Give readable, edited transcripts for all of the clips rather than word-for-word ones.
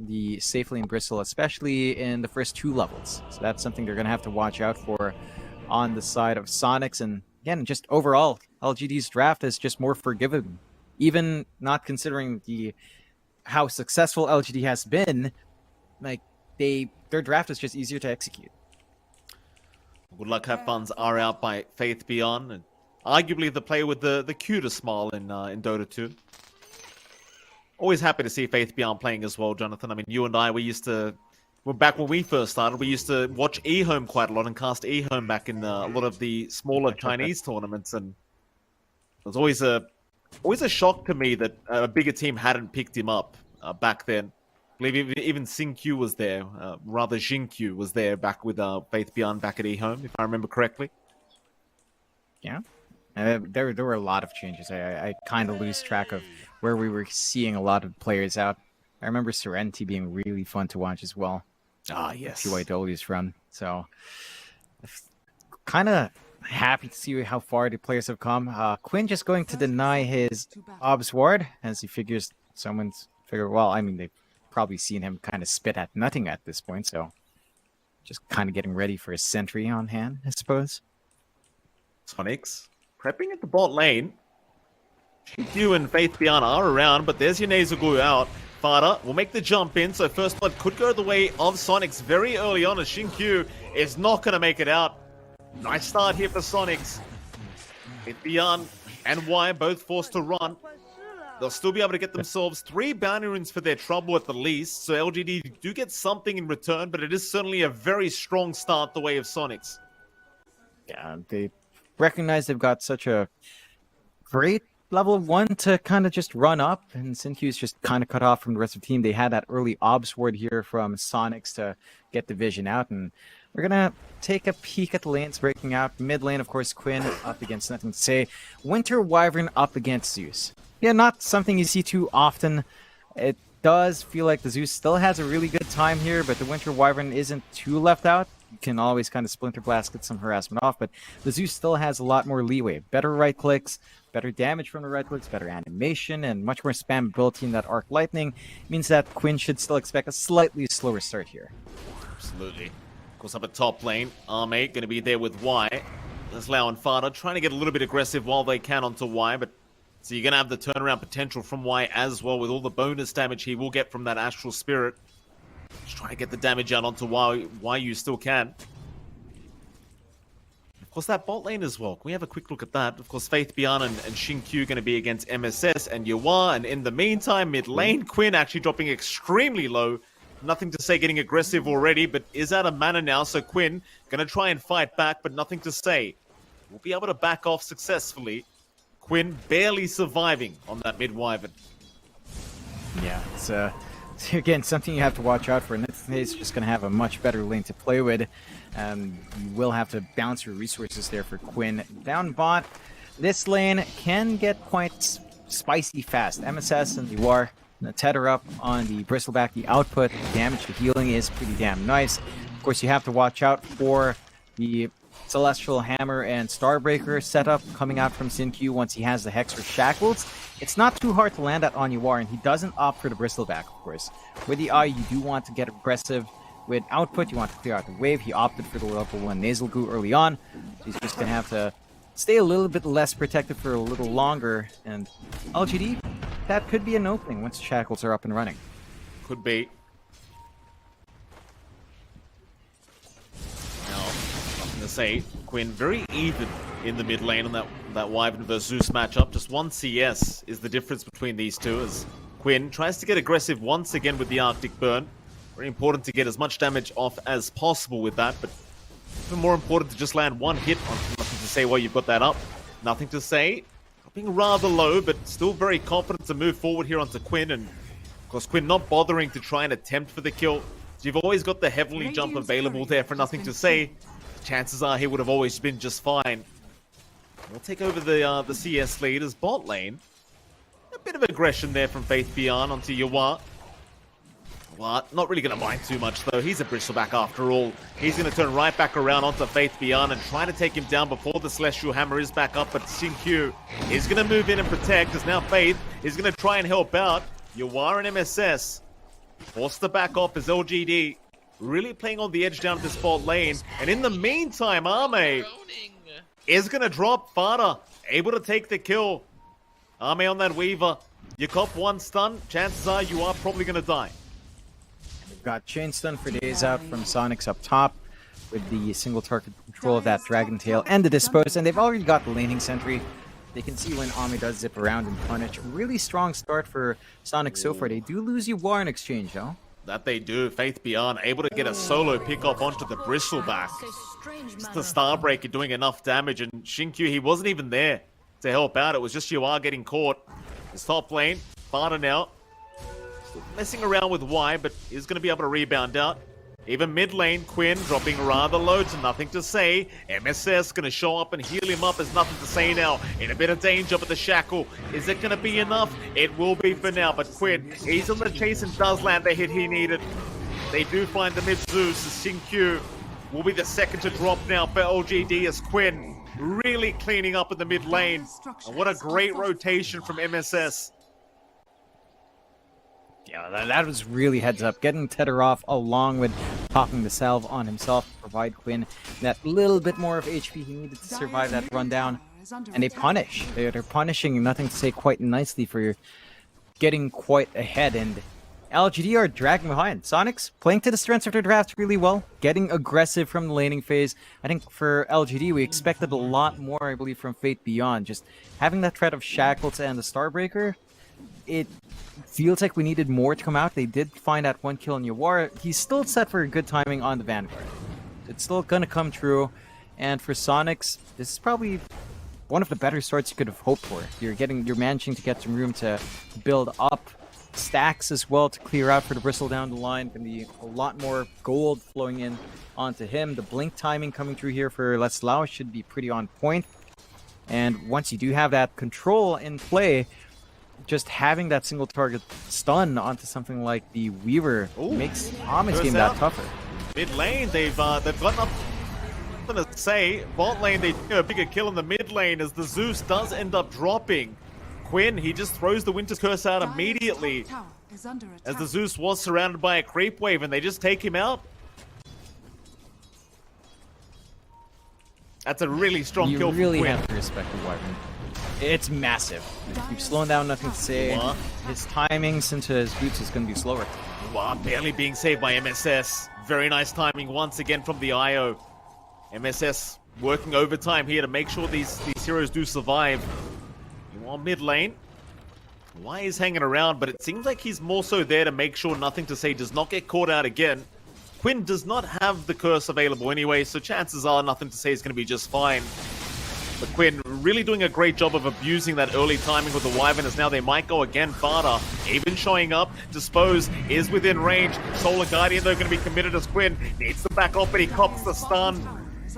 the safe lane Bristol, especially in the first 2 levels. So that's something they're going to have to watch out for on the side of Soniqs. And again, just overall, LGD's draft is just more forgiving. Even not considering how successful LGD has been, like their draft is just easier to execute. Good luck, have fun's are out by Faith Beyond, and arguably the player with the cutest smile in Dota 2. Always happy to see Faith Beyond playing as well, Jonathan. I mean, you and I, back when we first started, we used to watch eHome quite a lot and cast eHome back in a lot of the smaller Chinese tournaments, and it was always a shock to me that a bigger team hadn't picked him up back then. I believe even Xingqiu was there, rather Xingqiu was there back with Faith Beyond back at eHome, if I remember correctly. Yeah, there were a lot of changes. I kind of lose track of where we were seeing a lot of players out. I remember Serenity being really fun to watch as well. Ah, yes. PYW's run. So, kind of happy to see how far the players have come. Quinn just going to deny his Obs Ward as he figures well, I mean, they've probably seen him kind of spit at nothing at this point, so just kind of getting ready for a sentry on hand, I suppose. Soniqs prepping at the bot lane. Xingqiu and Faith Beyond are around, but there's your nasal glue out. Fada will make the jump in, so first blood could go the way of Soniqs very early on, as Xingqiu is not going to make it out. Nice start here for Soniqs. Faith Beyond and Y both forced to run. They'll still be able to get themselves 3 bounty runes for their trouble at the least, so LGD do get something in return, but it is certainly a very strong start the way of Soniqs. Yeah, they recognize they've got such a great level 1 to kind of just run up, and Xingqiu's just kind of cut off from the rest of the team. They had that early Obs Ward here from Soniqs to get the vision out, and we're going to take a peek at the lanes breaking out. Mid lane, of course, Quinn up against Nothing to Say. Winter Wyvern up against Zeus. Yeah, not something you see too often. It does feel like the Zeus still has a really good time here, but the Winter Wyvern isn't too left out. You can always kind of Splinter Blast, get some harassment off, but the Zeus still has a lot more leeway. Better right clicks, better damage from the right clicks, better animation, and much more spammability in that Arc Lightning. Means that Quinn should still expect a slightly slower start here. Absolutely. Of course, up at top lane, Armate going to be there with Y. There's Lau and Fada trying to get a little bit aggressive while they can onto Y, but so you're going to have the turnaround potential from Y as well, with all the bonus damage he will get from that Astral Spirit. Just trying to get the damage out onto Y you still can. Of course, that bot lane as well. Can we have a quick look at that? Of course, Faith Beyond and Xingqiu going to be against MSS and Yuwa. And in the meantime, mid lane, Quinn actually dropping extremely low. Nothing to Say getting aggressive already, but is out of mana now. So Quinn going to try and fight back, but Nothing to Say will be able to back off successfully. Quinn barely surviving on that mid Wyvern. Yeah, it's again something you have to watch out for. He's just going to have a much better lane to play with. You will have to bounce your resources there for Quinn. Down bot, this lane can get quite spicy fast. MSS and UR tether up on the Bristleback. The output, the damage, the healing is pretty damn nice. Of course, you have to watch out for the Celestial Hammer and Starbreaker setup coming out from Xingqiu once he has the Hex or Shackles. It's not too hard to land that on UR, and he doesn't opt for the Bristleback, of course. With the Eye, you do want to get aggressive. With output, you want to clear out the wave. He opted for the level 1 Nasal Goo early on. So he's just going to have to stay a little bit less protected for a little longer. And LGD, that could be an opening once the Shackles are up and running. Could be. To say, Quinn very even in the mid lane on that Wyvern versus Zeus matchup. Just 1 CS is the difference between these two, as Quinn tries to get aggressive once again with the Arctic Burn. Very important to get as much damage off as possible with that, but even more important to just land 1 hit on Nothing to Say while you've got that up. Nothing to Say, dropping rather low, but still very confident to move forward here onto Quinn, and of course Quinn not bothering to try and attempt for the kill. So you've always got the heavily jump available there for Nothing to Say. Chances are he would have always been just fine. We'll take over the CS lead as bot lane. A bit of aggression there from Faith Beyond onto Yuwa. Not really going to mind too much though. He's a Bristleback after all. He's going to turn right back around onto Faith Beyond and try to take him down before the Celestial Hammer is back up. But Xingqiu is going to move in and protect, as now Faith is going to try and help out. Yuwa and MSS Forced to back off as LGD really playing on the edge down at the spot lane. And in the meantime, Arme is going to drop. Fada able to take the kill. Arme on that Weaver. You cop one stun, chances are you are probably going to die. We've got chain stun for days out from Soniqs up top with the single target control of that Dragon Tail and the Dispose, and they've already got the laning sentry. They can see when Army does zip around and punish. Really strong start for Sonic so far. They do lose you war in exchange, though. That they do. Faith Beyond able to get a solo pick off onto the Bristleback. Just the Starbreaker doing enough damage, and Shinkyu, he wasn't even there to help out. It was just Yuar getting caught. His top lane, Fada now. Still messing around with Y, but is going to be able to rebound out. Even mid lane, Quinn dropping rather low to nothing to say. MSS going to show up and heal him up. There's nothing to say now. In a bit of danger, but the shackle, is it going to be enough? It will be for now, but Quinn, he's on the chase and does land the hit he needed. They do find the mid Zeus. Singq will be the second to drop now for LGD as Quinn really cleaning up in the mid lane. And what a great rotation from MSS. Yeah, that was really heads up. Getting Tether off along with popping the salve on himself to provide Quinn that little bit more of HP he needed to survive that rundown. And they punish. They're punishing, nothing to say, quite nicely for getting quite ahead. And LGD are dragging behind. Soniqs playing to the strengths of their draft really well. Getting aggressive from the laning phase. I think for LGD we expected a lot more, I believe, from Fate Beyond. Just having that threat of Shackles and the Starbreaker, it feels like we needed more to come out. They did find that one kill in Yuar. He's still set for good timing on the Vanguard. It's still gonna come true. And for Soniqs, this is probably one of the better starts you could have hoped for. You're managing to get some room to build up stacks as well to clear out for the Bristle down the line. Gonna be a lot more gold flowing in onto him. The blink timing coming through here for Leslao should be pretty on point. And once you do have that control in play, just having that single target stun onto something like the Weaver makes Ami's game that tougher. Mid lane, they've got nothing to say. Bot lane, they do a bigger kill in the mid lane as the Zeus does end up dropping. Quinn, he just throws the Winter's Curse out immediately as the Zeus was surrounded by a creep wave and they just take him out. That's a really strong kill for Quinn. You really have to respect the Wyvern. It's massive. Keep slowing down, nothing to say. His timings into his boots is going to be slower. Wow, barely being saved by MSS. Very nice timing once again from the IO. MSS working overtime here to make sure these heroes do survive. You are mid lane. Y is hanging around, but it seems like he's more so there to make sure nothing to say does not get caught out again. Quinn does not have the curse available anyway, so chances are nothing to say is going to be just fine. But Quinn really doing a great job of abusing that early timing with the Wyvern as now they might go again. Fada even showing up. Dispose is within range. Solar Guardian though going to be committed as Quinn needs to back off, but he cops the stun.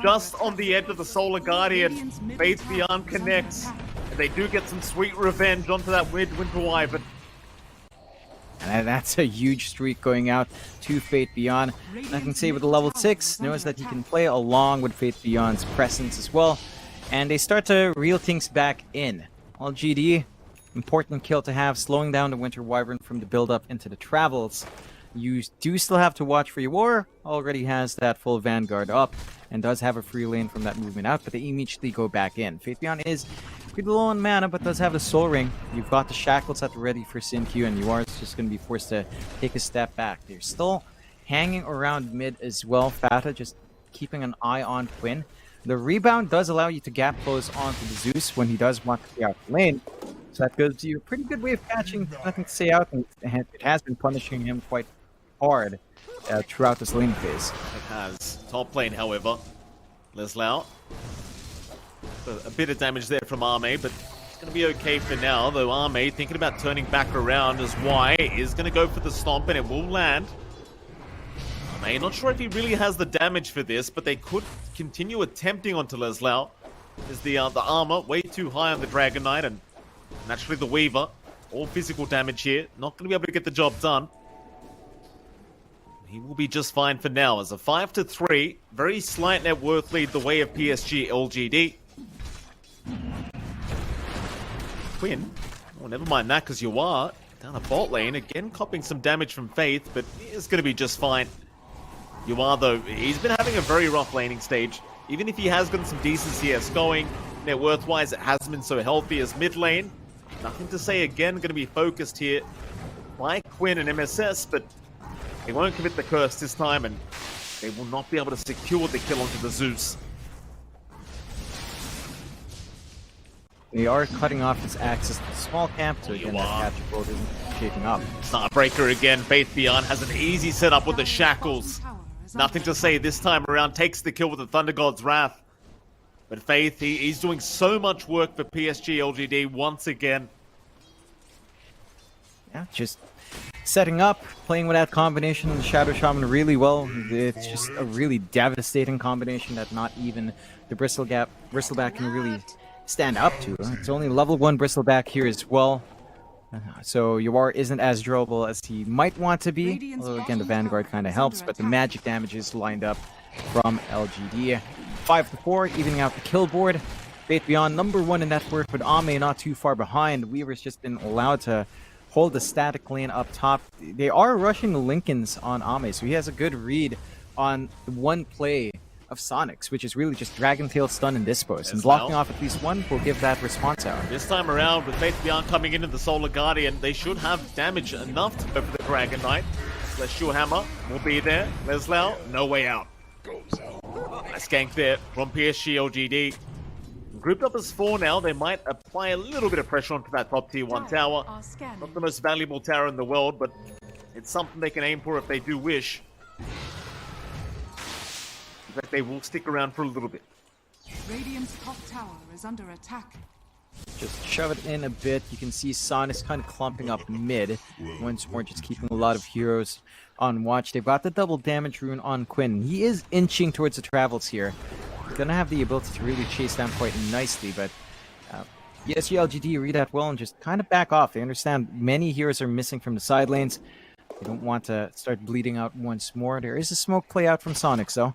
Just on the edge of the Solar Guardian. Faith Beyond connects. And they do get some sweet revenge onto that Winter Wyvern. And that's a huge streak going out to Fate Beyond. And I can say with the level 6, knows that he can play along with Fate Beyond's presence as well. And they start to reel things back in. LGD, important kill to have, slowing down the Winter Wyvern from the build-up into the travels. You do still have to watch for Yuar. Already has that full Vanguard up and does have a free lane from that movement out, but they immediately go back in. Fate Beyond is pretty low on mana, but does have the Soul Ring. You've got the Shackles at the ready for Singq, and Yuar is just going to be forced to take a step back. They're still hanging around mid as well. Fata just keeping an eye on Quinn. The rebound does allow you to gap close onto the Zeus when he does want to stay out the lane. So that gives you a pretty good way of catching nothing to say out, and it has been punishing him quite hard throughout this lane phase. It has. Top lane, however. Leslao. A bit of damage there from Arme, but it's going to be okay for now, though Arme thinking about turning back around as Y is going to go for the stomp, and it will land. Arme, not sure if he really has the damage for this, but they could continue attempting onto Leslao. Is the armor way too high on the Dragon Knight, and naturally the Weaver. All physical damage here. Not going to be able to get the job done. He will be just fine for now as a 5-3. Very slight net worth lead the way of PSG.LGD. Quinn. Oh, never mind that because you are. Down a bot lane, again copping some damage from Faith, but it's going to be just fine. Though, he's been having a very rough laning stage. Even if he has gotten some decent CS going, net worth-wise, it hasn't been so healthy as mid lane. Nothing to say again, going to be focused here by Quinn and MSS, but they won't commit the curse this time, and they will not be able to secure the kill onto the Zeus. They are cutting off his access to the small camp, so again, that capture boat isn't shaping up. Starbreaker again, Faith Beyond has an easy setup with the shackles. Nothing to say this time around, takes the kill with the Thunder God's Wrath. But Faith, he's doing so much work for PSG.LGD once again. Yeah, just setting up, playing with that combination of the Shadow Shaman really well. It's just a really devastating combination that not even the Bristleback can really stand up to. It's only level 1 Bristleback here as well. So Yawar isn't as durable as he might want to be. Although again, the Vanguard kind of helps, but the magic damage is lined up from LGD. 5-4, evening out the kill board. Faith Beyond, number 1 in net worth, but Ame not too far behind. Weaver's just been allowed to hold the static lane up top. They are rushing the Lincolns on Ame, so he has a good read on the one play of Soniqs, which is really just Dragon Tail, Stun, and Dispose. And blocking off at least one will give that response out. This time around, with Faith Beyond coming into the Solar Guardian, they should have damage enough to go for the Dragon Knight. Celestial Hammer will be there. Leslau, no way out. Nice gank there from PSG.LGD. Grouped up as 4 now, they might apply a little bit of pressure onto that top tier 1 tower. Not the most valuable tower in the world, but it's something they can aim for if they do wish. In fact, they will stick around for a little bit. Radiant's top tower is under attack. Just shove it in a bit. You can see Soniqs kind of clumping up mid. Once more, just keeping a lot of heroes on watch. They've got the double damage rune on Quinn. He is inching towards the travels here. Gonna have the ability to really chase down quite nicely, but PSG.LGD read that well and just kind of back off. They understand many heroes are missing from the side lanes. They don't want to start bleeding out once more. There is a smoke play out from Soniqs, though.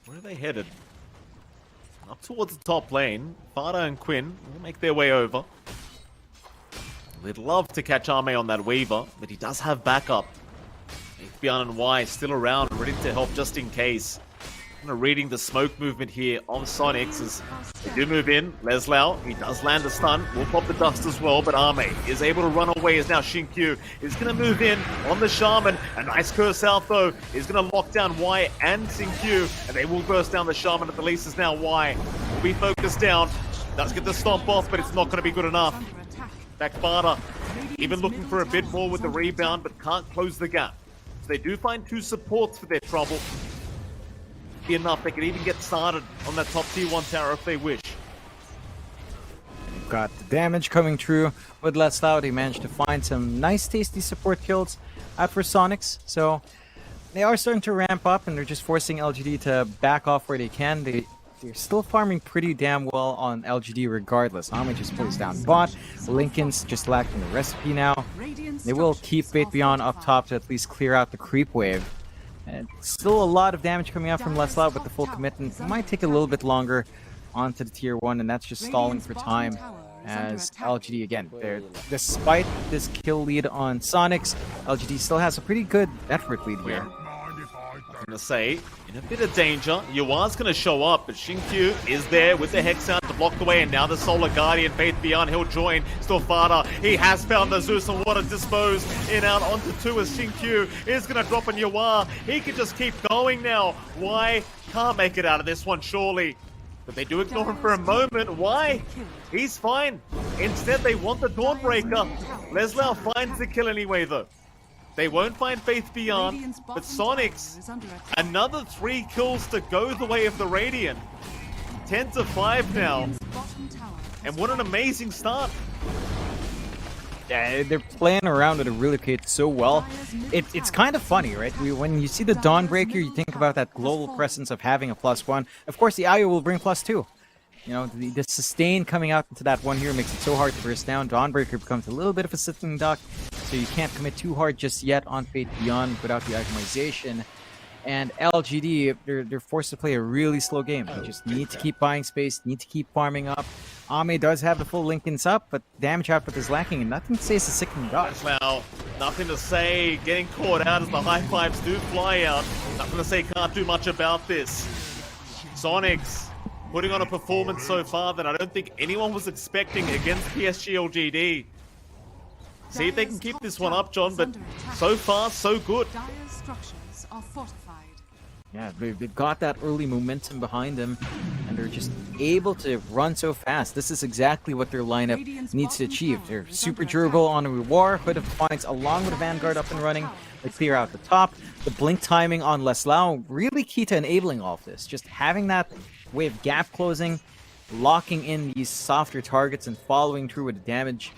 Where are they headed? Up towards the top lane. Fada and Quinn will make their way over. They'd love to catch Ame on that Weaver, but he does have backup. Beyond and Y still around, ready to help just in case. Kind of reading the smoke movement here on Soniqs as they do move in. Leslau, he does land a stun, will pop the dust as well, but Ame is able to run away as now Xinkyu is going to move in on the Shaman. A nice curse out though is going to lock down Y and Xinkyu, and they will burst down the Shaman at the least as now Y will be focused down. Does get the stomp off, but it's not going to be good enough. Back Fada, even looking for a bit more with the rebound, but can't close the gap. So they do find 2 supports for their trouble. Be enough, they can even get started on that top tier 1 tower if they wish. Got the damage coming through with Leslau. They managed to find some nice tasty support kills out for Soniqs. So they are starting to ramp up and they're just forcing LGD to back off where they can. They're still farming pretty damn well on LGD regardless. Ame just plays down bot. Lincoln's just lacking the recipe now. They will keep Faith Beyond up top to at least clear out the creep wave. And still a lot of damage coming out from Leslau, but the full commitment might take a little bit longer onto the tier 1, and that's just stalling for time as LGD, again, despite this kill lead on Soniqs, LGD still has a pretty good network lead here. I'm going to say, in a bit of danger, Yuan's going to show up, but Xinkyu is there with the Hex out to block the way, and now the Solar Guardian, Faith Beyond, he'll join. Still Fada, he has found the Zeus, and what a dispose in out onto 2 as Xinkyu is going to drop on Yuan. He can just keep going now. Why? Can't make it out of this one, surely. But they do ignore him for a moment. Why? He's fine. Instead, they want the Dawnbreaker. Leslau finds the kill anyway, though. They won't find Faith Beyond, but Soniqs, another 3 kills to go the way of the Radiant. 10-5 now. And what an amazing start. Yeah, they're playing around with a really kit so well. It's kind of funny, right? When you see the Dawnbreaker, you think about that global presence of having a +1. Of course, the Ayo will bring +2. You know, the sustain coming out into that one here makes it so hard to burst down. Dawnbreaker becomes a little bit of a sitting duck, so you can't commit too hard just yet on Faith Beyond without the itemization. And LGD, they're forced to play a really slow game. They just need to keep buying space, need to keep farming up. Ame does have the full Linken's up, but damage output is lacking, and nothing says the second dodge. Now, nothing to say. Getting caught out as the high fives do fly out. Nothing to say. Can't do much about this. Soniqs putting on a performance so far that I don't think anyone was expecting against PSG.LGD. See if they can keep this one up, John, but so far, so good. Dire's structures are fortified. Yeah, they've got that early momentum behind them, and they're just able to run so fast. This is exactly what their lineup needs to achieve. They're super durable on a War, Hood of Defiance, along with a Vanguard up and running. They clear out the top. The blink timing on Leslau, really key to enabling all of this. Just having that way of gap closing, locking in these softer targets, and following through with the damage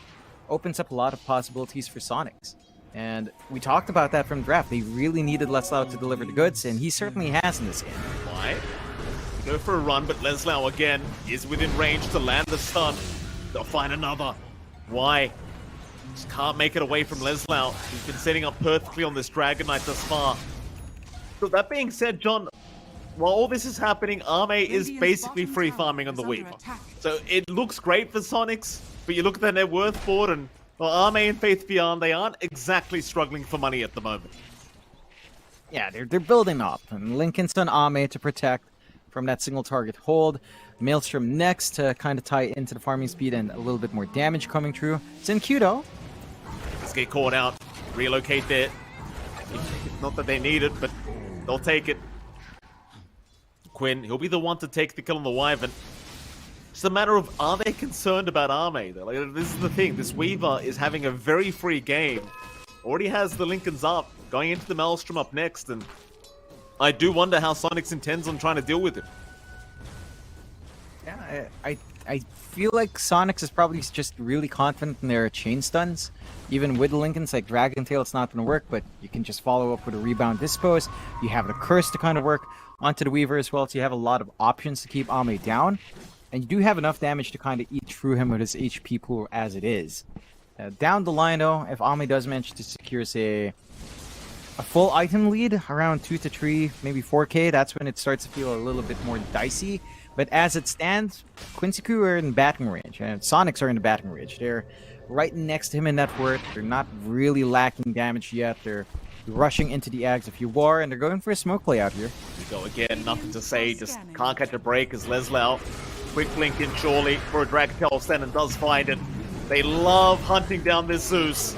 opens up a lot of possibilities for Soniqs. And we talked about that from draft. They really needed Leslau to deliver the goods, and he certainly has in this game. Why? Go for a run, but Leslau again is within range to land the stun. They'll find another. Why? Just can't make it away from Leslau. He's been setting up perfectly on this Dragon Knight thus far. So that being said, John, while all this is happening, Ame is basically free farming on the Weaver. So it looks great for Soniqs, but you look at their net worth board and well, Ame and Faith Beyond, they aren't exactly struggling for money at the moment. Yeah, they're building up. And Linken's on Ame to protect from that single target hold. Maelstrom next to kind of tie into the farming speed and a little bit more damage coming through. It's in Q though. Let's get caught out. Relocate there. Not that they need it, but they'll take it. Quinn, he'll be the one to take the kill on the Wyvern. It's a matter of, are they concerned about Ame? Like, this is the thing. This Weaver is having a very free game. Already has the Linken's up. Going into the Maelstrom up next. And I do wonder how Soniqs intends on trying to deal with it. Yeah, I feel like Soniqs is probably just really confident in their chain stuns. Even with the Linken's, like Dragon Tail, it's not going to work, but you can just follow up with a Rebound Dispose. You have the Curse to kind of work onto the Weaver as well, so you have a lot of options to keep Ame down. And you do have enough damage to kind of eat through him with his HP pool as it is. Down the line, though, if Ame does manage to secure, say, a full item lead, around 2 to 3, maybe 4k, that's when it starts to feel a little bit more dicey. But as it stands, Quincy are in batting range, and Soniqs are in the batting range. They're right next to him in that word. They're not really lacking damage yet. They're rushing into the Ags if you war, and they're going for a smoke play out here. We go again, nothing to say, just can't catch a break as Leslau. Quick blink in surely for a Dragon Tail stand and does find it. They love hunting down this Zeus.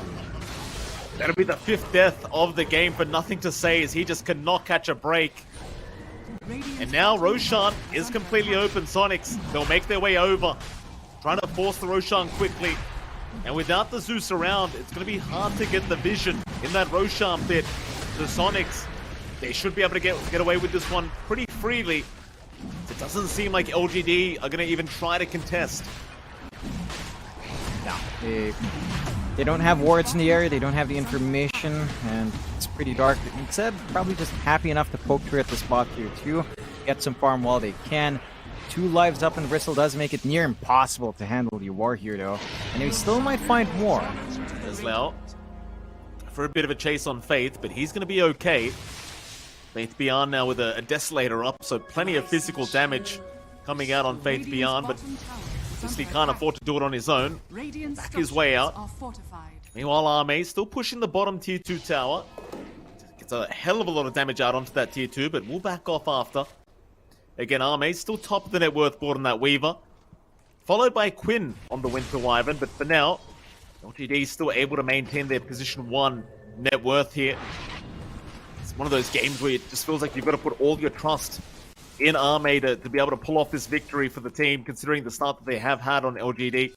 That'll be the 5th death of the game for nothing to say as he just cannot catch a break. And now Roshan is completely open. Soniqs, they'll make their way over. Trying to force the Roshan quickly. And without the Zeus around, it's going to be hard to get the vision in that Roshan pit. The Soniqs, they should be able to get away with this one pretty freely. It doesn't seem like LGD are going to even try to contest. No, they don't have wards in the area, they don't have the information, and it's pretty dark. Instead, probably just happy enough to poke through at the spot here too, get some farm while they can. 2 lives up, and Bristle does make it near impossible to handle the war here though, and he still might find more. Leslau for a bit of a chase on Faith, but he's going to be okay. Faith Beyond now with a Desolator up, so plenty of physical damage coming out on Faith Beyond, but obviously can't afford to do it on his own. Back his way out. Meanwhile, Ame still pushing the bottom tier 2 tower. Gets a hell of a lot of damage out onto that tier 2, but we'll back off after. Again, Ame still top of the net worth board on that Weaver. Followed by Quinn on the Winter Wyvern, but for now, LGD is still able to maintain their position 1 net worth here. It's one of those games where it just feels like you've got to put all your trust in Ame to be able to pull off this victory for the team, considering the start that they have had on LGD.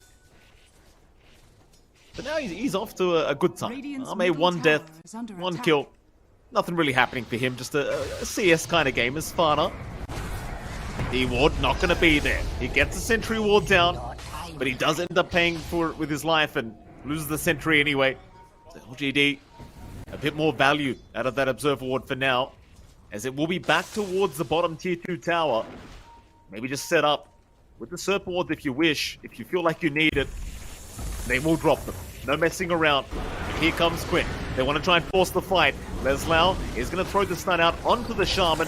But now he's off to a good time. Ame 1 death, 1 kill. Nothing really happening for him, just a CS kind of game as Fana. D-Ward not going to be there. He gets the Sentry Ward down, but he does end up paying for it with his life and loses the Sentry anyway. So LGD, a bit more value out of that Observer Ward for now, as it will be back towards the bottom tier 2 tower. Maybe just set up with the Serpent Ward if you wish, if you feel like you need it. They will drop them. No messing around. And here comes Quinn. They want to try and force the fight. Leslau is going to throw the stun out onto the Shaman.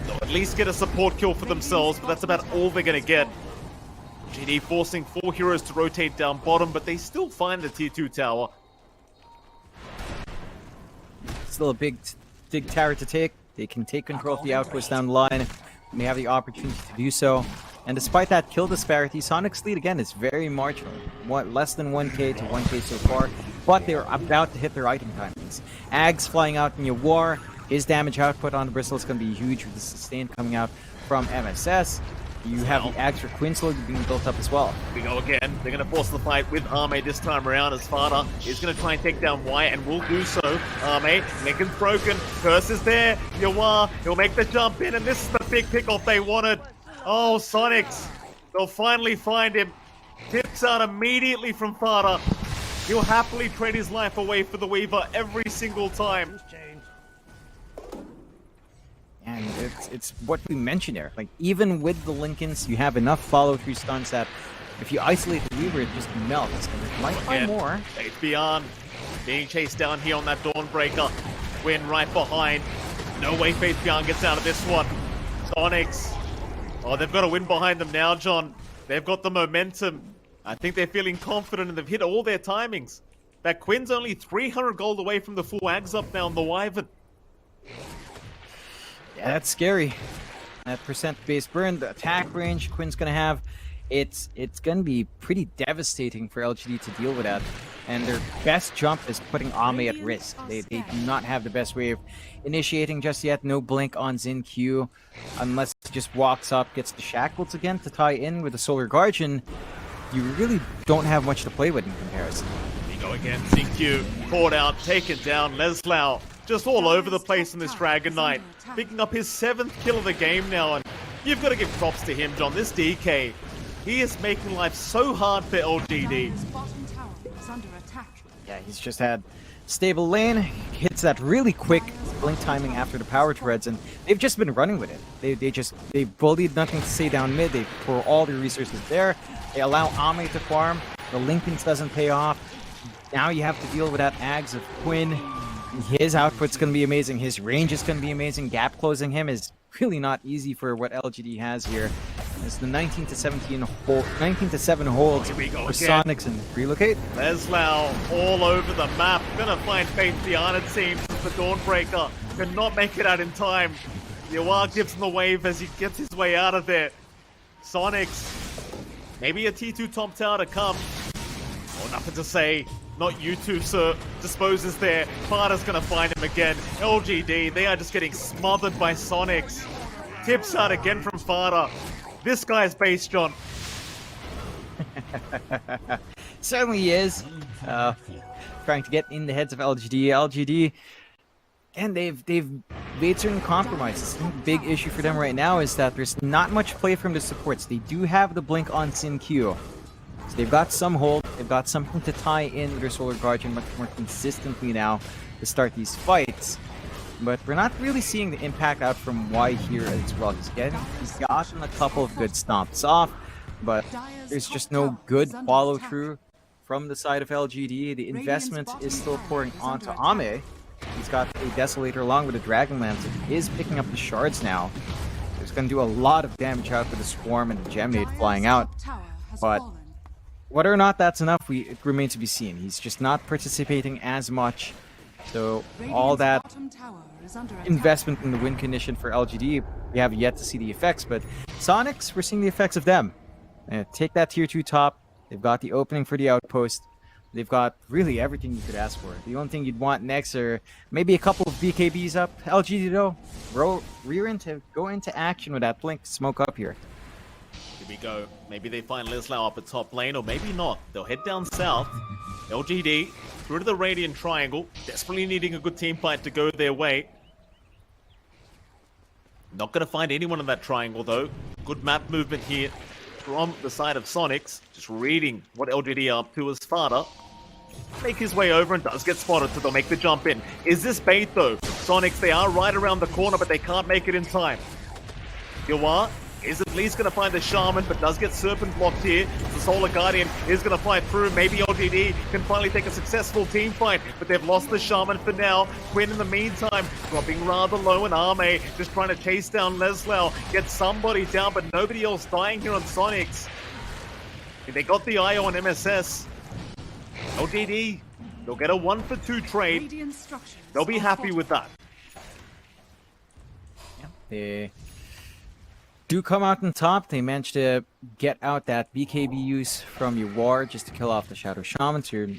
They'll at least get a support kill for themselves, but that's about all they're going to get. LGD forcing 4 heroes to rotate down bottom, but they still find the tier 2 tower. Still a big tower to take. They can take control of the outpost down the line, and they have the opportunity to do so. And despite that kill disparity, Soniqs' lead again is very marginal. Less than 1k to 1k so far, but they're about to hit their item timings. Ags flying out in Yawar. His damage output on the Bristle is going to be huge with the sustain coming out from MSS. You have the Ags for Quinn slowly being built up as well. Here we go again. They're going to force the fight with Arme this time around as Fada is going to try and take down Wyatt and will do so. Arme, Lincoln's broken. Curse is there. Yawar, he'll make the jump in, and this is the big pickoff they wanted. Oh, Soniqs. They'll finally find him. Tips out immediately from Fada. He'll happily trade his life away for the Weaver every single time. And it's what we mentioned there. Like, even with the Lincolns, you have enough follow-through stuns that if you isolate the Weaver, it just melts. And it might find more. It's beyond. Being chased down here on that Dawnbreaker. Quinn right behind. No way Faith Beyond gets out of this one. Soniqs. Oh, they've got a win behind them now, John. They've got the momentum. I think they're feeling confident and they've hit all their timings. That Quinn's only 300 gold away from the full Ags up now on the Wyvern. Yeah, that's scary. That percent-based burn, the attack range Quinn's going to have, it's going to be pretty devastating for LGD to deal with that. And their best jump is putting Ame at risk. They do not have the best way of initiating just yet. No blink on Xin Q, unless he just walks up, gets the shackles again to tie in with the Solar Guardian. You really don't have much to play with in comparison. Here we go again. Xin Q caught out, taken down. Leslau just all over the place in this Dragon Knight, picking up his 7th kill of the game now. And you've got to give props to him, John. This DK, he is making life so hard for LGD. Yeah, he's just had stable lane, hits that really quick blink timing after the power treads, and they've just been running with it. They bullied Nothing to Say down mid, they pour all their resources there, they allow Ame to farm, the Lincolns doesn't pay off. Now you have to deal with that Ags of Quinn. His output's going to be amazing, his range is going to be amazing, gap closing him is really not easy for what LGD has here. It's the 19 to 7 holds for Soniqs and relocate. Leslau all over the map. Gonna find Faith Beyond, it seems, as the Dawnbreaker cannot make it out in time. Yawar gives him the wave as he gets his way out of there. Soniqs, maybe a T2 top tower to come. Oh, nothing to say. Not you two, sir. Disposes there. Fada's gonna find him again. LGD, they are just getting smothered by Soniqs. Tips out again from Fada. This guy's base, John. Certainly he is. Trying to get in the heads of LGD. LGD, and they've made certain compromises. The big issue for them right now is that there's not much play from the supports. They do have the blink on Xin Q. So they've got some hold. They've got something to tie in their Solar Guardian much more consistently now to start these fights. But we're not really seeing the impact out from Y here as well. He's gotten a couple of good stomps off, but there's just no good follow-through from the side of LGD. The investment is still pouring onto Ame. He's got a Desolator along with a Dragon Lance. He is picking up the shards now. He's going to do a lot of damage out with the Swarm and the Gemnade flying out. But whether or not that's enough, it remains to be seen. He's just not participating as much. So all that investment in the win condition for LGD, we have yet to see the effects, but Soniqs, we're seeing the effects of them. Take that tier 2 top, they've got the opening for the outpost, they've got really everything you could ask for. The only thing you'd want next are maybe a couple of BKBs up. LGD though, go into action with that blink, smoke up here. Here we go. Maybe they find Leslau up at top lane, or maybe not. They'll head down south. LGD through to the Radiant Triangle, desperately needing a good team fight to go their way. Not going to find anyone in that triangle though. Good map movement here from the side of Soniqs. Just reading what LGD are up to as Fada. Make his way over and does get spotted, so they'll make the jump in. Is this bait though? Soniqs, they are right around the corner, but they can't make it in time. Yawar is at least going to find the Shaman, but does get Serpent blocked here. The Solar Guardian is going to fight through. Maybe LGD can finally take a successful team fight, but they've lost the Shaman for now. Quinn in the meantime dropping rather low, and Ame just trying to chase down Leslau. Get somebody down, but nobody else dying here on Soniqs. They got the eye on MSS. LGD, they'll get a 1-for-2 trade. Radiant structures They'll be are happy with that. They do come out on top. They managed to get out that BKB use from your ward just to kill off the Shadow Shaman, so you're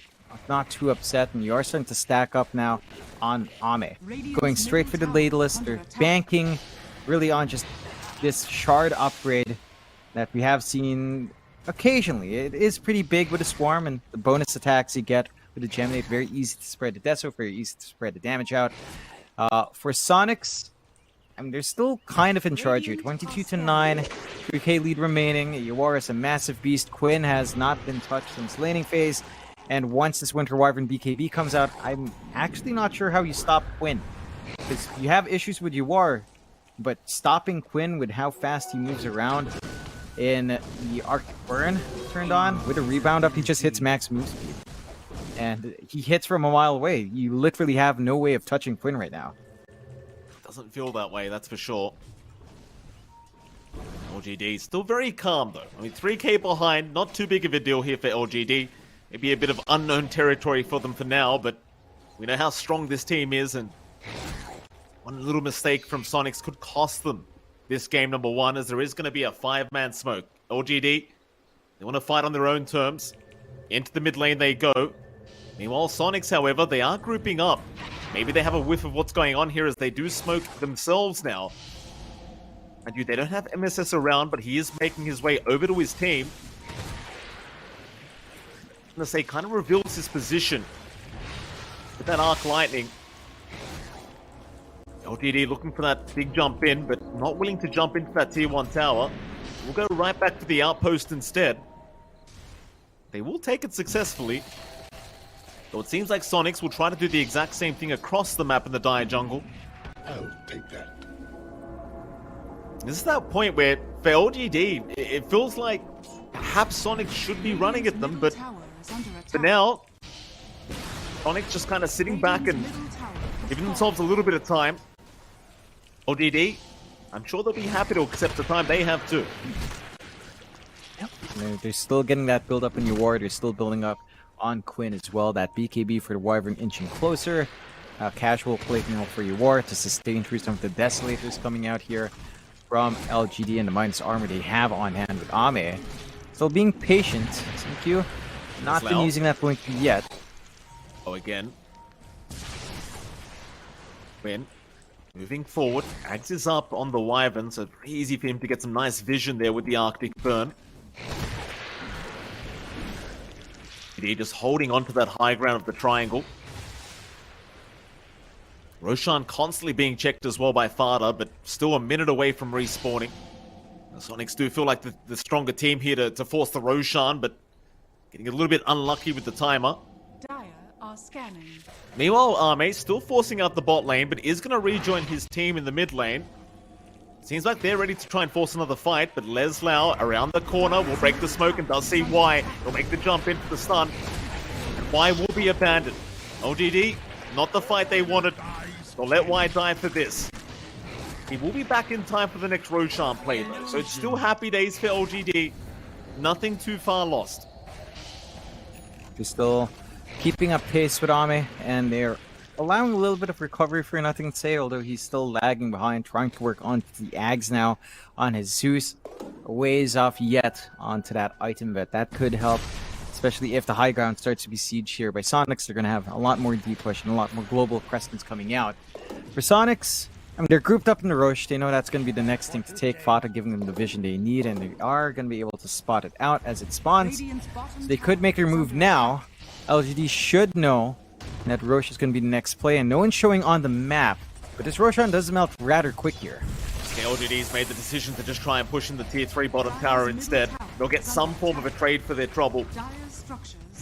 not too upset, and you are starting to stack up now on Ame. Going straight for the Ladleist. They're banking really on just this shard upgrade that we have seen occasionally. It is pretty big with a Swarm, and the bonus attacks you get with the Geminate, very easy to spread the Deso, very easy to spread the damage out. For Soniqs, I mean, they're still kind of in charge here. 22-9, 3k lead remaining. Yawar is a massive beast. Quinn has not been touched since laning phase. And once this Winter Wyvern BKB comes out, I'm actually not sure how you stop Quinn. Because you have issues with Yawar, but stopping Quinn with how fast he moves around in the Arctic Burn turned on, with a rebound up, he just hits max move speed. And he hits from a mile away. You literally have no way of touching Quinn right now. Doesn't feel that way, that's for sure. LGD still very calm though. I mean, 3k behind, not too big of a deal here for LGD. Maybe a bit of unknown territory for them for now, but we know how strong this team is, and one little mistake from Soniqs could cost them this game number 1, as there is going to be a 5-man smoke. LGD, they want to fight on their own terms. Into the mid lane they go. Meanwhile, Soniqs, however, they are grouping up. Maybe they have a whiff of what's going on here as they do smoke themselves now. And they don't have MSS around, but he is making his way over to his team. I'm going to say, kind of reveals his position with that Arc Lightning. LGD looking for that big jump in, but not willing to jump into that tier 1 tower. We'll go right back to the outpost instead. They will take it successfully. Though it seems like Soniqs will try to do the exact same thing across the map in the Dire Jungle. I'll take that. This is that point where, for LGD, it feels like perhaps Soniqs should be running at them, but for now, Soniqs just kind of sitting back and giving themselves a little bit of time. LGD, I'm sure they'll be happy to accept the time they have too. Yep. They're still getting that build up in your ward. They're still building up on Quinn as well. That BKB for the Wyvern inching closer. Casual play for your ward to sustain through some of the Desolators coming out here from LGD and the minus armor they have on hand with Ame. Still being patient. Thank you. Not been using that point yet. Oh, again. Quinn moving forward. Axe is up on the Wyvern, so it's very easy for him to get some nice vision there with the Arctic Burn. Just holding on to that high ground of the triangle. Roshan constantly being checked as well by Fada, but still a minute away from respawning. The Soniqs do feel like the stronger team here to force the Roshan, but getting a little bit unlucky with the timer. Dire are scanning. Meanwhile, Ame still forcing out the bot lane, but is going to rejoin his team in the mid lane. Seems like they're ready to try and force another fight, but Leslau around the corner will break the smoke and does see Y. He'll make the jump into the stun. And Y will be abandoned. LGD, not the fight they wanted. They'll let Y die for this. He will be back in time for the next Roshan play though, so it's still happy days for LGD. Nothing too far lost. They're still keeping up pace with Ame, and they're allowing a little bit of recovery for Nothing to Say, although he's still lagging behind, trying to work on the Ags now on his Zeus. A ways off yet onto that item, but that could help, especially if the high ground starts to be sieged here by Soniqs. They're going to have a lot more deep push and a lot more global Crestons coming out. For Soniqs, I mean, they're grouped up in the Roche. They know that's going to be the next thing to take. Fata giving them the vision they need, and they are going to be able to spot it out as it spawns. So they could make their move now. LGD should know that Roche is going to be the next play, and no one's showing on the map. But this Roshan does melt rather quick here. Okay, LGD's made the decision to just try and push in the tier 3 bottom tower instead. They'll get some form of a trade for their trouble.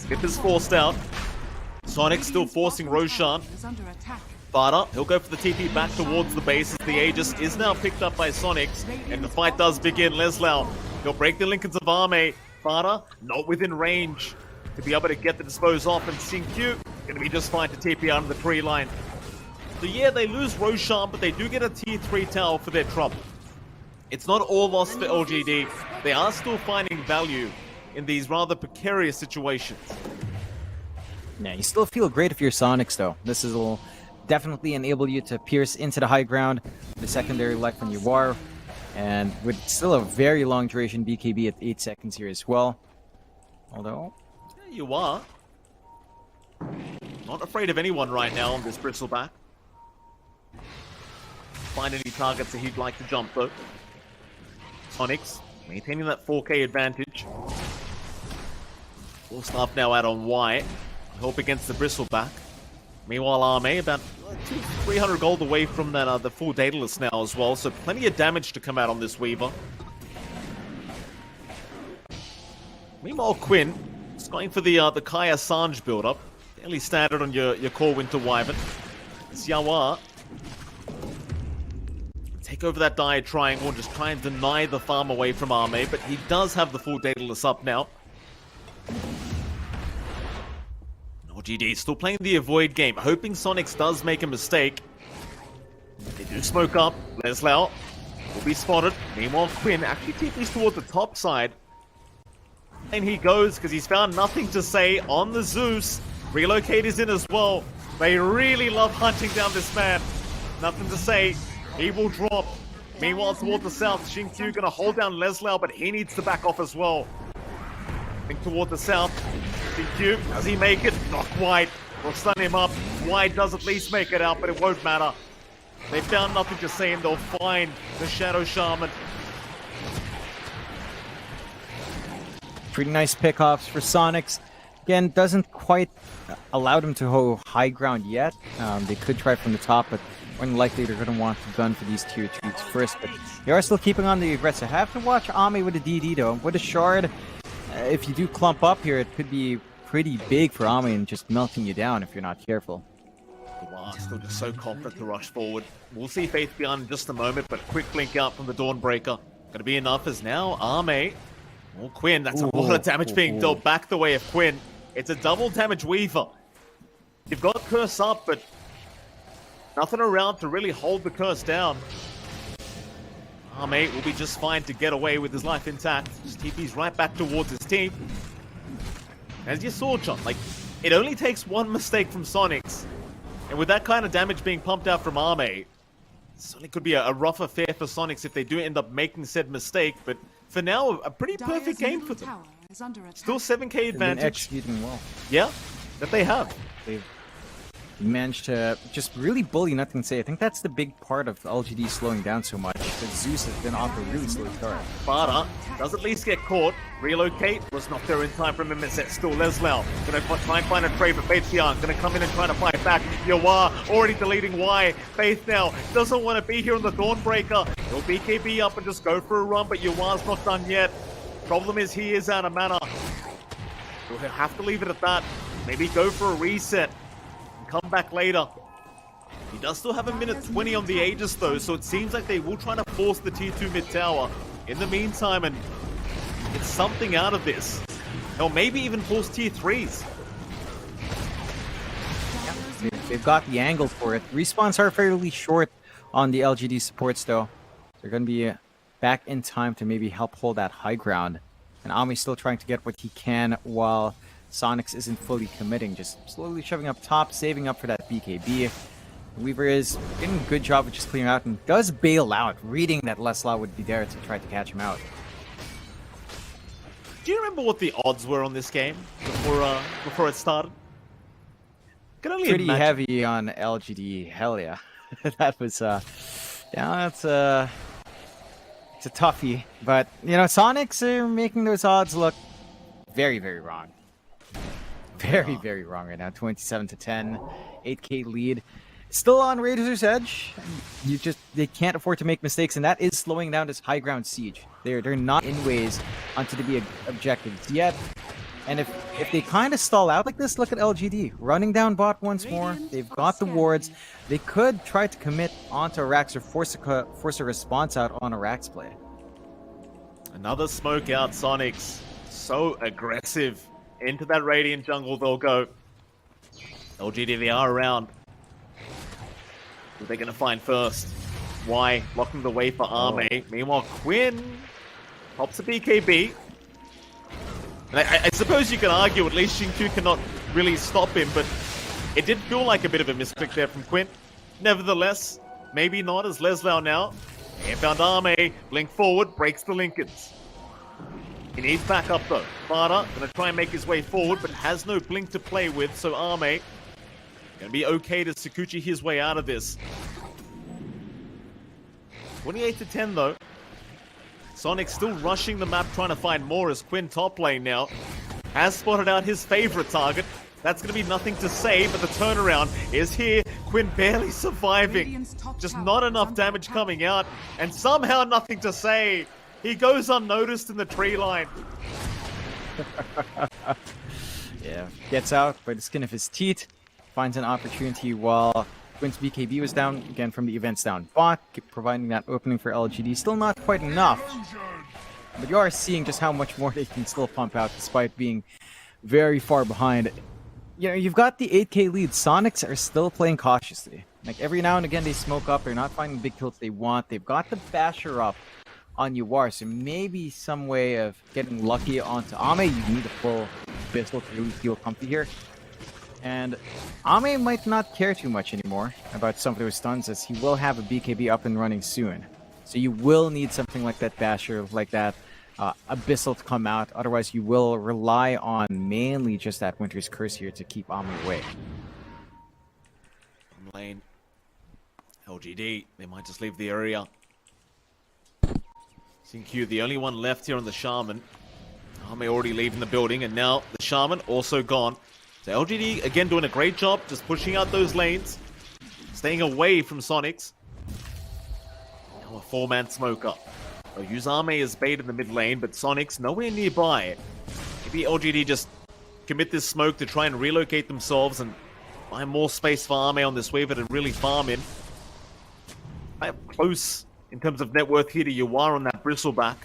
Pip is forced out. Sonic still forcing Roshan. Fada, he'll go for the TP back towards the base as the Aegis is now picked up by Soniqs, and the fight does begin. Leslau, he'll break the Lincolns of Ame. Fada, not within range to be able to get the dispose off, and Singq gonna be just fine to TP out of the tree line. So yeah, they lose Roshan, but they do get a tier 3 tower for their trouble. It's not all lost for LGD. They are still finding value in these rather precarious situations. Yeah, you still feel great if you're Soniqs, though. This will definitely enable you to pierce into the high ground, the secondary life when you are, and with still a very long duration BKB at 8 seconds here as well. Although, Yeah, you are. Not afraid of anyone right now on this bristleback. Find any targets that he'd like to jump, though. Soniqs maintaining that 4K advantage. Full staff now out on Y. Help against the bristleback. Meanwhile, Arme about 300 gold away from that the full Daedalus now as well, so plenty of damage to come out on this Weaver. Meanwhile, Quinn is going for the Kaya Sanj build-up. Fairly standard on your core Winter Wyvern. It's Yawa. Take over that Dire Triangle and just try and deny the farm away from Arme, but he does have the full Daedalus up now. LGD still playing the avoid game, hoping Soniqs does make a mistake. They do smoke up. Leslau will be spotted. Meanwhile, Quinn actually TPs towards the top side. And he goes because he's found nothing to say on the Zeus. Relocate is in as well. They really love hunting down this man. Nothing to say. He will drop. Meanwhile, towards the south, Xingqiu gonna hold down Leslau, but he needs to back off as well. Think toward the south. Xingqiu, does he make it? Not quite. We'll stun him up. Wide does at least make it out, but it won't matter. They found nothing to say, and they'll find the Shadow Shaman. pretty nice pickoffs for Soniqs. Again, doesn't quite allow them to hold high ground yet. They could try from the top, but more than likely they're going to want to gun for these tier 2s first. But they are still keeping on the aggressive. Have to watch Ami with a DD though. With a shard, if you do clump up here, it could be pretty big for Ami and just melting you down if you're not careful. Wow, still just so confident to rush forward. We'll see Faith Beyond in just a moment, but quick blink out from the Dawnbreaker. Gonna be enough as now Arme. Oh, Quinn, that's a lot of damage being dealt back the way of Quinn. It's a double damage Weaver. You've got Curse up, but nothing around to really hold the Curse down. Arme will be just fine to get away with his life intact. Just TP's right back towards his team. As you saw, John, like, it only takes one mistake from Soniqs. And with that kind of damage being pumped out from Arme, it certainly could be a rough affair for Soniqs if they do end up making said mistake. But for now, a pretty perfect game for them. Still 7k advantage. They've been executing well. Yeah, that they have. They've managed to just really bully nothing to say. I think that's the big part of LGD slowing down so much. Because Zeus has been off a really slow start. Sparta does at least get caught. Relocate was not there in time from him. It's still Leslau. Gonna try and find a trade for Faith Beyond. Gonna come in and try to fight back. Yawar already deleting Y. Faith now doesn't want to be here on the Dawnbreaker. He'll BKB up and just go for a run, but Yawar's not done yet. Problem is he is out of mana. We'll have to leave it at that. Maybe go for a reset and come back later. He does still have a minute 20 on the Aegis though, so it seems like they will try to force the tier 2 mid tower in the meantime and get something out of this. Or maybe even force tier 3s. They've got the angle for it. Respawns are fairly short on the LGD supports though. They're going to be back in time to maybe help hold that high ground. And Ami's still trying to get what he can while Soniqs isn't fully committing. Just slowly shoving up top, saving up for that BKB. Weaver is getting a good job of just clearing out and does bail out, reading that Leslau would be there to try to catch him out. Do you remember what the odds were on this game before it started? Can only Pretty imagine. heavy on LGD, hell yeah. That was, yeah, that's it's a toughie. But, you know, Soniqs are making those odds look very, very wrong. Very, very wrong right now. 27-10, 8k lead. Still on Razor's Edge. They can't afford to make mistakes, and that is slowing down this high ground siege. They're not in ways onto the big objectives yet. And if they kind of stall out like this, look at LGD. Running down bot once more. They've got the wards. They could try to commit onto Arax or force a response out on Arax play. Another smoke out, Soniqs. So aggressive. Into that Radiant jungle they'll go. LGD, they are around. Who are they going to find first? Y blocking the way for Arme. Meanwhile, Quinn pops a BKB. And I suppose you can argue at least Xingqiu cannot really stop him, but it did feel like a bit of a misclick there from Quinn. Nevertheless, maybe not as Leslau now. Inbound Arme, blink forward, breaks the Lincolns. He needs backup though. Vada gonna try and make his way forward, but has no blink to play with, so Arme gonna be okay to Sakuchi his way out of this. 28-10 though. Sonic still rushing the map, trying to find more as Quinn top lane now. Has spotted out his favorite target. That's going to be nothing to say, but the turnaround is here. Quinn barely surviving. Just not enough damage coming out, and somehow nothing to say. He goes unnoticed in the tree line. Yeah, gets out by the skin of his teeth. Finds an opportunity while Quinn's BKB was down, again from the events down bot, providing that opening for LGD. Still not quite enough, but you are seeing just how much more they can still pump out despite being very far behind. You know, you've got the 8k lead. Soniqs are still playing cautiously. Like every now and again they smoke up, they're not finding the big kills they want. They've got the basher up on Yuar, so maybe some way of getting lucky onto Ame. You need a full pistol to really feel comfy here. And Ame might not care too much anymore about some of those stuns, as he will have a BKB up and running soon. So you will need something like that basher, like that Abyssal to come out. Otherwise, you will rely on mainly just that Winter's Curse here to keep Ame away. Lane. LGD, they might just leave the area. Xingqiu, the only one left here on the Shaman. Ame already leaving the building, and now the Shaman also gone. So LGD, again, doing a great job, just pushing out those lanes, staying away from Soniqs. Now a four-man smoker. They'll use Arme as bait in the mid lane, but Soniqs nowhere nearby. Maybe LGD just commit this smoke to try and relocate themselves and find more space for Arme on this waiver to really farm in. I am close in terms of net worth here to Yuar on that bristleback.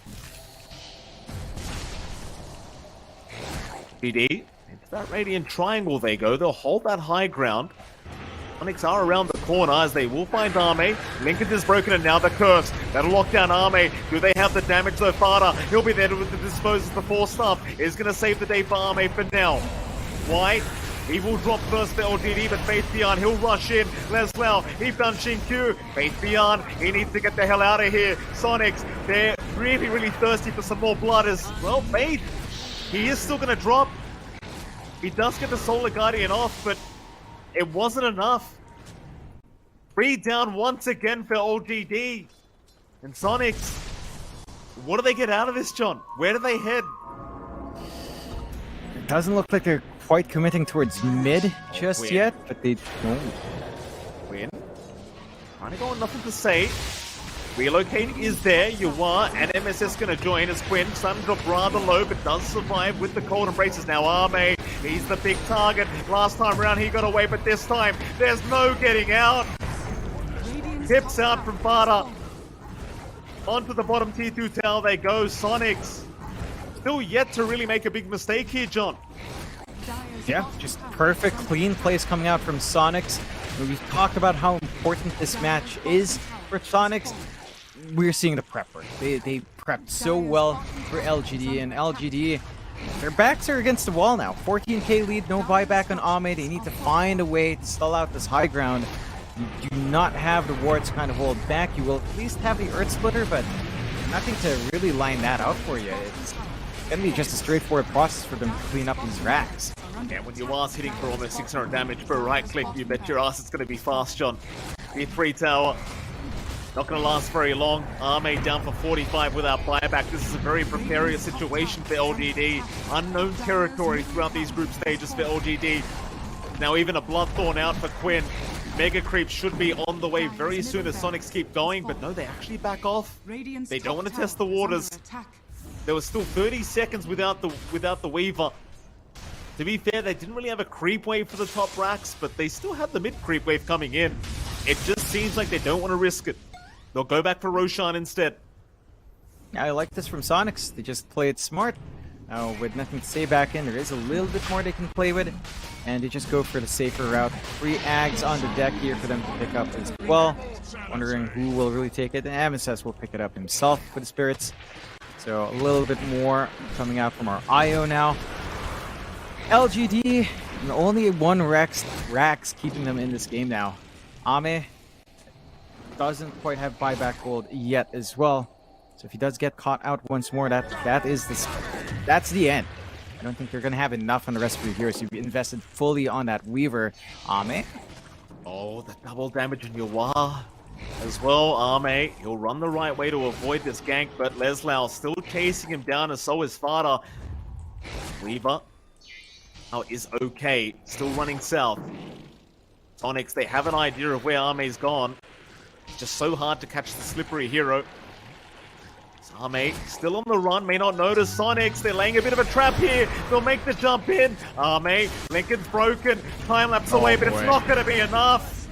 BD. Into that Radiant Triangle they go. They'll hold that high ground. Soniqs are around the corner as they will find Arme. Lincoln is broken and now the curse. That'll lock down Arme. Do they have the damage so far? He'll be there to dispose of the 4-star. Is going to save the day for Arme for now. White, he will drop first for LGD, but Faith Beyond, he'll rush in. Leslau, he found Xingqiu. Faith Beyond, he needs to get the hell out of here. Soniqs, they're really, really thirsty for some more blood as well. Faith, he is still going to drop. He does get the Solar Guardian off, but it wasn't enough. 3 down once again for LGD. And Soniqs, what do they get out of this, John? Where do they head? It doesn't look like they're quite committing towards mid just yet, but they don't. Win. Trying to go on, nothing to say. Relocate is there. Yuar and MSS going to join as Quinn. Sun drop rather low, but does survive with the cold embraces. Now Arme, he's the big target. Last time around he got away, but this time there's no getting out. Tips out from Vada. Onto the bottom T2 tower they go. Soniqs still yet to really make a big mistake here, John. Yeah, just perfect, clean plays coming out from Soniqs. We've talked about how important this match is for Soniqs. We're seeing the prep work. They prepped so well for LGD, and LGD, their backs are against the wall now. 14k lead, no buyback on Ame. They need to find a way to stall out this high ground. You do not have the wards kind of hold back. You will at least have the Earth Splitter, but nothing to really line that out for you. It's gonna be just a straightforward process for them to clean up these racks. Yeah, when your ass hitting for almost 600 damage per right click, you bet your ass it's going to be fast, John. The 3 tower, not going to last very long. Arme down for 45 without buyback. This is a very precarious situation for LGD. Unknown territory throughout these group stages for LGD. Now even a Bloodthorn out for Quinn. Megacreeps should be on the way very soon as Soniqs keep going, but no, they actually back off. They don't want to test the waters. There was still 30 seconds without the Weaver. To be fair, they didn't really have a creep wave for the top racks, but they still had the mid creep wave coming in. It just seems like they don't want to risk it. They'll go back for Roshan instead. Yeah, I like this from Soniqs. They just play it smart. Now, with nothing to say back in, there is a little bit more they can play with. And they just go for the safer route. 3 Ags on the deck here for them to pick up as well. Wondering who will really take it. And MSS will pick it up himself for the Spirits. So a little bit more coming out from our IO now. LGD, only one Rax keeping them in this game now. Ame doesn't quite have buyback gold yet as well. So if he does get caught out once more, that's the end. I don't think they're going to have enough on the rest of your heroes. You've invested fully on that Weaver. Ame. Oh, the double damage on Yawar as well. Ame, he'll run the right way to avoid this gank, but Leslau still chasing him down, and so is Fada. Weaver is okay, still running south. Soniqs, they have an idea of where Ame's gone. It's just so hard to catch the slippery hero. Ame still on the run, may not notice Soniqs. They're laying a bit of a trap here. They'll make the jump in. Ame, Lincoln's broken. Time lapse away, but it's not going to be enough.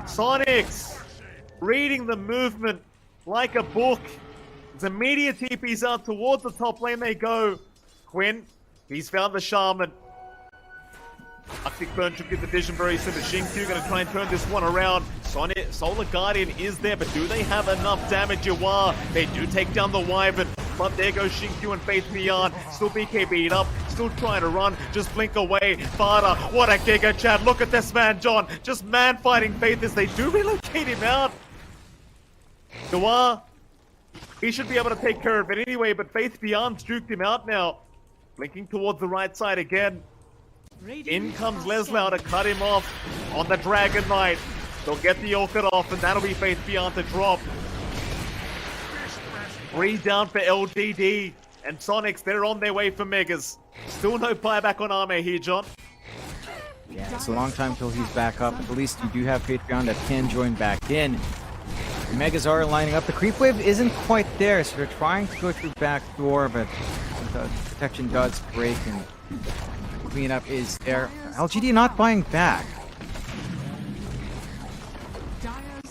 Soniqs reading the movement like a book. His immediate TP's out towards the top lane they go. Quinn, he's found the Shaman. Arctic Burn should get the vision very soon, but Xingqiu going to try and turn this one around. Solar Guardian is there, but do they have enough damage? Yawar, they do take down the Wyvern, but there goes Xingqiu and Faith Beyond. Still BKB'd up, still trying to run, just blink away. Fada, what a giga chat. Look at this man, John. Just man fighting Faith as they do relocate him out. Yawar, he should be able to take care of it anyway, but Faith Beyond's juked him out now. Blinking towards the right side again. In comes Leslau to cut him off on the Dragon Knight. They'll get the Orchid off, and that'll be Faith Beyond to drop. 3 down for LGD. And Soniqs, they're on their way for Megas. Still no buyback on Ame here, John. Yeah, it's a long time till he's back up. At least you do have Faith Beyond that can join back in. The Megas are lining up. The creep wave isn't quite there, so they're trying to go through back door, but the protection does break, and cleanup is there. LGD not buying back.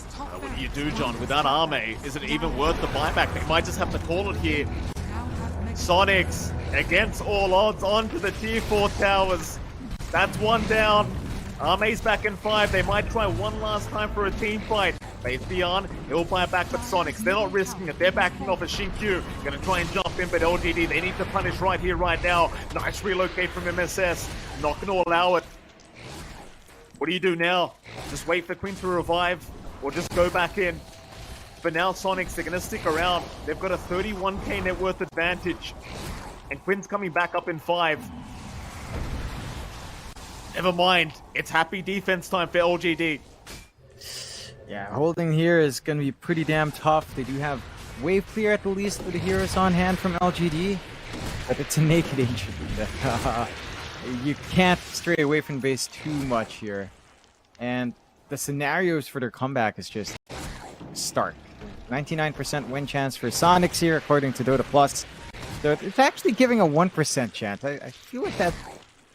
What do you do, John? Without Ame, is it even worth the buyback? They might just have to call it here. Soniqs, against all odds, onto the tier 4 towers. That's one down. Ame's back in 5. They might try one last time for a team fight. Faith Beyond, he'll buy back, but Soniqs, they're not risking it. They're backing off a Xingqiu. Gonna try and jump in, but LGD, they need to punish right here, right now. Nice relocate from MSS. Not gonna allow it. What do you do now? Just wait for Quinn to revive, or just go back in? For now, Soniqs, they're gonna stick around. They've got a 31k net worth advantage. And Quinn's coming back up in 5. Never mind. It's happy defense time for LGD. Yeah, holding here is going to be pretty damn tough. They do have wave clear at the least for the heroes on hand from LGD, but it's a naked ancient. You can't stray away from base too much here. And the scenarios for their comeback is just stark. 99% win chance for Soniqs here, according to Dota Plus. So it's actually giving a 1% chance. I feel like that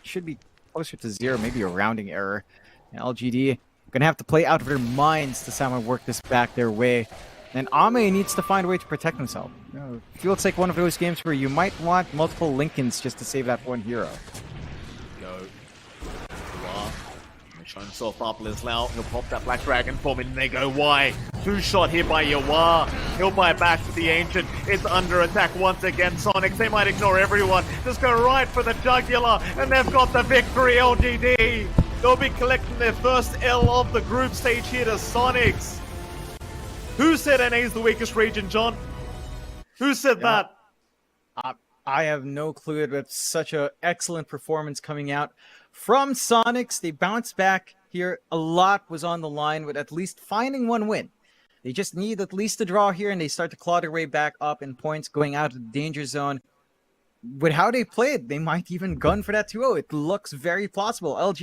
should be closer to 0, maybe a rounding error. And LGD gonna have to play out of their minds to somehow work this back their way. And Ame needs to find a way to protect himself. You know, it feels like one of those games where you might want multiple Lincolns just to save that one hero. Go. Show himself up, Leslau. He'll pop that Black Dragon form and they go, why? 2-shot here by Yawar. He'll buy back to the Ancient. It's under attack once again. Soniqs, they might ignore everyone. Just go right for the jugular, and they've got the victory, LGD. They'll be collecting their first L of the group stage here to Soniqs. Who said NA is the weakest region, John? Who said that? I have no clue. It's such an excellent performance coming out from Soniqs. They bounced back here. A lot was on the line with at least finding one win. They just need at least a draw here, and they start to claw their way back up in points, going out of the danger zone. With how they played, they might even gun for that 2-0. It looks very plausible. LG